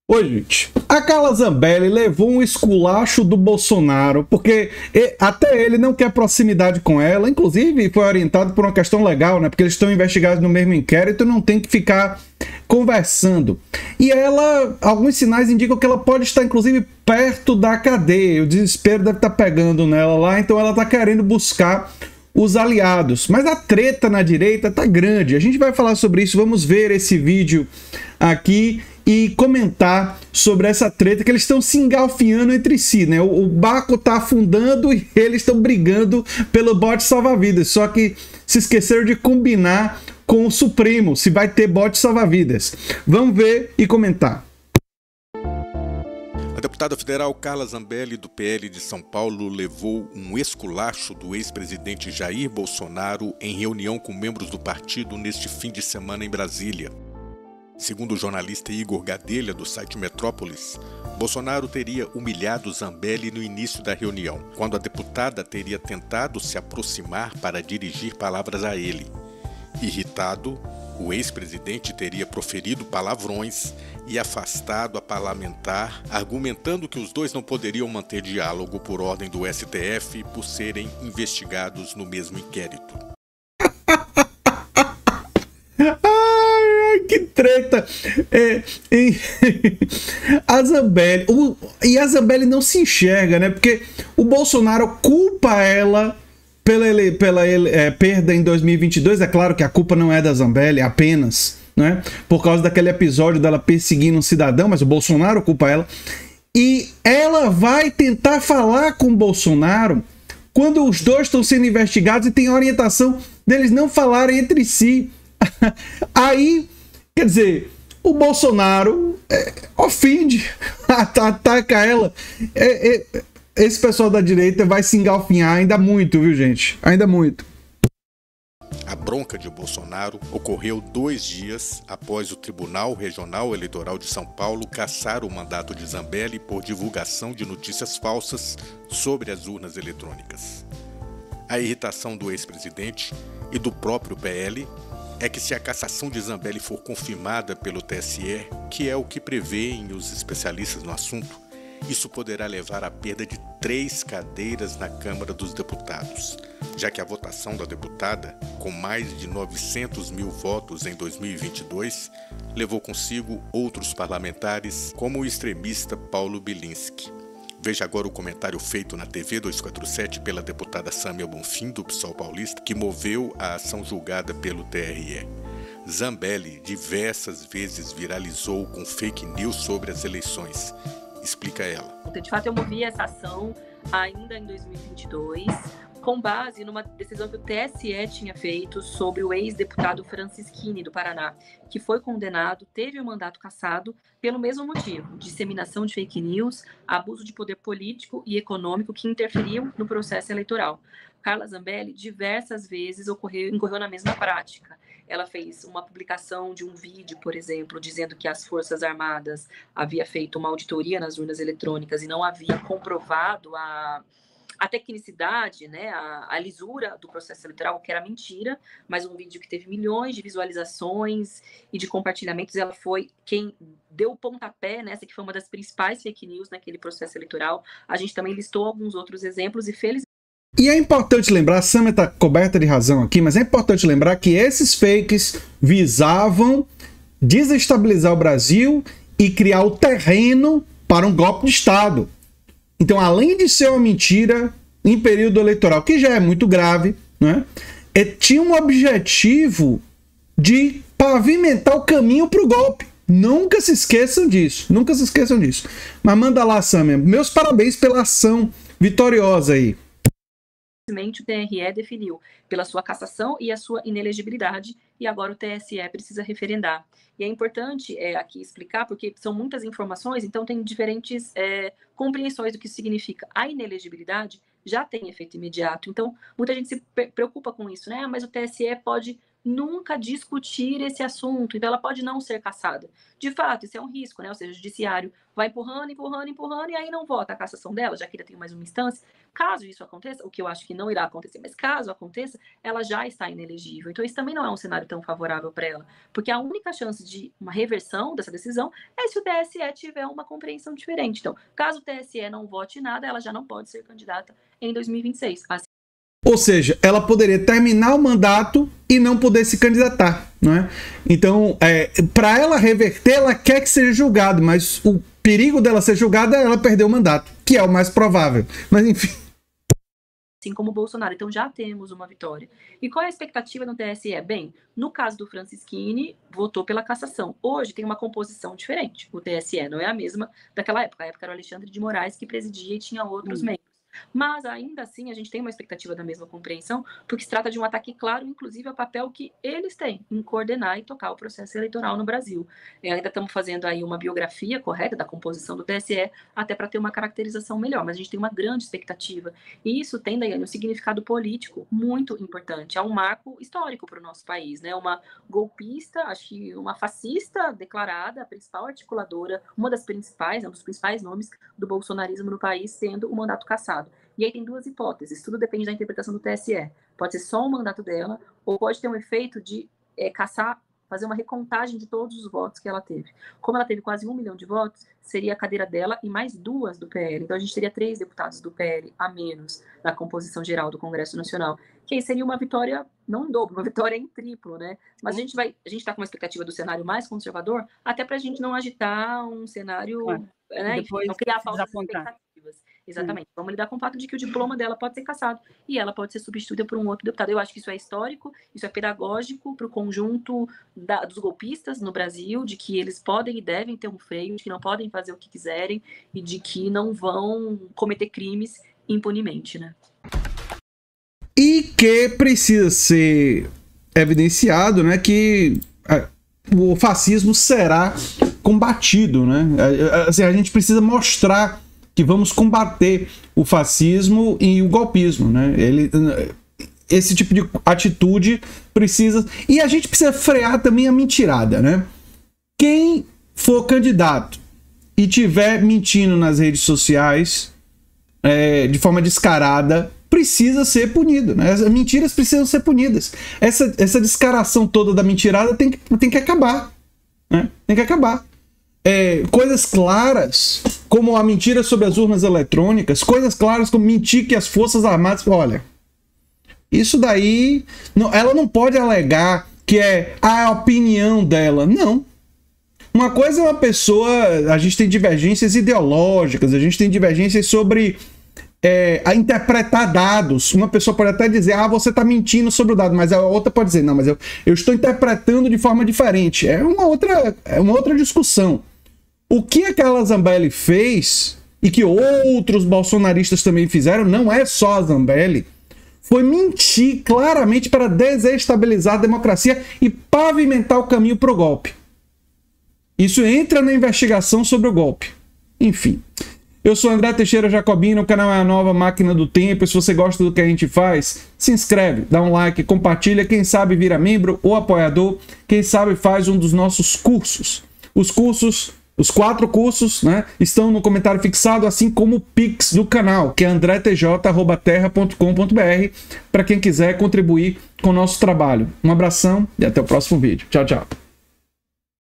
Oi, gente. A Carla Zambelli levou um esculacho do Bolsonaro, porque até ele não quer proximidade com ela, inclusive foi orientado por uma questão legal, né? Porque eles estão investigados no mesmo inquérito e não tem que ficar conversando. E ela, alguns sinais indicam que ela pode estar, inclusive, perto da cadeia. O desespero deve estar pegando nela lá, então ela está querendo buscar os aliados. Mas a treta na direita tá grande. A gente vai falar sobre isso, vamos ver esse vídeo aqui e comentar sobre essa treta que eles estão se engalfinhando entre si, né? O barco tá afundando e eles estão brigando pelo bote salva-vidas. Só que se esqueceram de combinar com o Supremo, se vai ter bote salva-vidas. Vamos ver e comentar. A deputada federal Carla Zambelli, do PL de São Paulo, levou um esculacho do ex-presidente Jair Bolsonaro em reunião com membros do partido neste fim de semana em Brasília. Segundo o jornalista Igor Gadelha, do site Metrópolis, Bolsonaro teria humilhado Zambelli no início da reunião, quando a deputada teria tentado se aproximar para dirigir palavras a ele. Irritado, o ex-presidente teria proferido palavrões e afastado a parlamentar, argumentando que os dois não poderiam manter diálogo por ordem do STF por serem investigados no mesmo inquérito. Que treta! A Zambelli, e a Zambelli não se enxerga, né? Porque o Bolsonaro culpa ela pela perda em 2022. É claro que a culpa não é da Zambelli apenas, né? Por causa daquele episódio dela perseguindo um cidadão, mas o Bolsonaro culpa ela. E ela vai tentar falar com o Bolsonaro quando os dois estão sendo investigados e tem orientação deles não falarem entre si. Aí, quer dizer, o Bolsonaro ofende, ataca ela. Esse pessoal da direita vai se engalfinhar ainda muito, viu, gente? Ainda muito. A bronca de Bolsonaro ocorreu 2 dias após o Tribunal Regional Eleitoral de São Paulo cassar o mandato de Zambelli por divulgação de notícias falsas sobre as urnas eletrônicas. A irritação do ex-presidente e do próprio PL é que, se a cassação de Zambelli for confirmada pelo TSE, que é o que prevêem os especialistas no assunto, isso poderá levar à perda de 3 cadeiras na Câmara dos Deputados, já que a votação da deputada, com mais de 900 mil votos em 2022, levou consigo outros parlamentares, como o extremista Paulo Bilinski. Veja agora o comentário feito na TV 247 pela deputada Sâmia Bonfim, do PSOL paulista, que moveu a ação julgada pelo TRE. Zambelli diversas vezes viralizou com fake news sobre as eleições. Explica ela. De fato, eu movi essa ação ainda em 2022, com base numa decisão que o TSE tinha feito sobre o ex-deputado Francisquini, do Paraná, que foi condenado, teve o mandato cassado pelo mesmo motivo: disseminação de fake news, abuso de poder político e econômico que interferiam no processo eleitoral. Carla Zambelli diversas vezes incorreu na mesma prática. Ela fez uma publicação de um vídeo, por exemplo, dizendo que as Forças Armadas havia feito uma auditoria nas urnas eletrônicas e não havia comprovado a tecnicidade, né, a lisura do processo eleitoral, que era mentira, mas um vídeo que teve milhões de visualizações e de compartilhamentos. Ela foi quem deu o pontapé nessa, que foi uma das principais fake news naquele processo eleitoral. A gente também listou alguns outros exemplos e, felizmente... E é importante lembrar, a Sâmia está coberta de razão aqui, mas é importante lembrar que esses fakes visavam desestabilizar o Brasil e criar o terreno para um golpe de Estado. Então, além de ser uma mentira em período eleitoral, que já é muito grave, né, tinha um objetivo de pavimentar o caminho para o golpe. Nunca se esqueçam disso, nunca se esqueçam disso. Mas manda lá, Sâmia. Meus parabéns pela ação vitoriosa aí. O TRE definiu pela sua cassação e a sua inelegibilidade, e agora o TSE precisa referendar. E é importante aqui explicar, porque são muitas informações, então tem diferentes compreensões do que isso significa. A inelegibilidade já tem efeito imediato, então muita gente se preocupa com isso, né? Mas o TSE pode nunca discutir esse assunto, então ela pode não ser cassada. De fato, isso é um risco, né? Ou seja, o judiciário vai empurrando, e aí não vota a cassação dela, já que ainda tem mais uma instância. Caso isso aconteça, o que eu acho que não irá acontecer, mas caso aconteça, ela já está inelegível. Então isso também não é um cenário tão favorável para ela, porque a única chance de uma reversão dessa decisão é se o TSE tiver uma compreensão diferente. Então, caso o TSE não vote nada, ela já não pode ser candidata em 2026. Assim, ou seja, ela poderia terminar o mandato e não poder se candidatar, não é? Então, para ela reverter, ela quer que seja julgado, mas o perigo dela ser julgada é ela perder o mandato, que é o mais provável. Mas, enfim. Assim como o Bolsonaro. Então, já temos uma vitória. E qual é a expectativa no TSE? Bem, no caso do Francisquini, votou pela cassação. Hoje tem uma composição diferente. O TSE não é a mesma daquela época. A época era o Alexandre de Moraes que presidia e tinha outros membros. Mas, ainda assim, a gente tem uma expectativa da mesma compreensão, porque se trata de um ataque claro, inclusive, ao papel que eles têm em coordenar e tocar o processo eleitoral no Brasil. Ainda estamos fazendo aí uma biografia correta da composição do TSE, até para ter uma caracterização melhor, mas a gente tem uma grande expectativa. E isso tem, Daiane, um significado político muito importante. É um marco histórico para o nosso país, né? Uma golpista, acho que uma fascista declarada, a principal articuladora, uma das principais, um dos principais nomes do bolsonarismo no país, sendo o mandato cassado. E aí tem duas hipóteses, tudo depende da interpretação do TSE. Pode ser só o mandato dela, ou pode ter um efeito de cassar, fazer uma recontagem de todos os votos que ela teve. Como ela teve quase 1 milhão de votos, seria a cadeira dela e mais 2 do PL. Então a gente teria 3 deputados do PL a menos na composição geral do Congresso Nacional. Que aí seria uma vitória, não em dobro, uma vitória em triplo, né? Mas a gente está com uma expectativa do cenário mais conservador, até para a gente não agitar um cenário, né? Depois não criar falsas expectativas. Exatamente. Vamos lidar com o fato de que o diploma dela pode ser cassado e ela pode ser substituída por um outro deputado. Eu acho que isso é histórico, isso é pedagógico para o conjunto dos golpistas no Brasil, de que eles podem e devem ter um freio, de que não podem fazer o que quiserem e de que não vão cometer crimes impunemente, né? E que precisa ser evidenciado, né, que o fascismo será combatido, né? Assim, a gente precisa mostrar que vamos combater o fascismo e o golpismo, né? Esse tipo de atitude precisa... E a gente precisa frear também a mentirada, né? Quem for candidato e tiver mentindo nas redes sociais de forma descarada, precisa ser punido, né? As mentiras precisam ser punidas. Essa descaração toda da mentirada tem que acabar, né? Tem que acabar. Coisas claras, como a mentira sobre as urnas eletrônicas, coisas claras como mentir que as Forças Armadas... Olha, isso daí... ela não pode alegar que é a opinião dela. Não. Uma coisa é uma pessoa... A gente tem divergências ideológicas, a gente tem divergências sobre a interpretar dados. Uma pessoa pode até dizer, você está mentindo sobre o dado, mas a outra pode dizer, não, mas eu estou interpretando de forma diferente. É uma outra discussão. O que a Carla Zambelli fez, e que outros bolsonaristas também fizeram, não é só a Zambelli, foi mentir claramente para desestabilizar a democracia e pavimentar o caminho para o golpe. Isso entra na investigação sobre o golpe. Enfim. Eu sou André Teixeira Jacobino, o canal é a Nova Máquina do Tempo. E se você gosta do que a gente faz, se inscreve, dá um like, compartilha. Quem sabe vira membro ou apoiador. Quem sabe faz um dos nossos cursos. Os 4 cursos, né, estão no comentário fixado, assim como o Pix do canal, que é andretj@terra.com.br, para quem quiser contribuir com o nosso trabalho. Um abração e até o próximo vídeo. Tchau, tchau.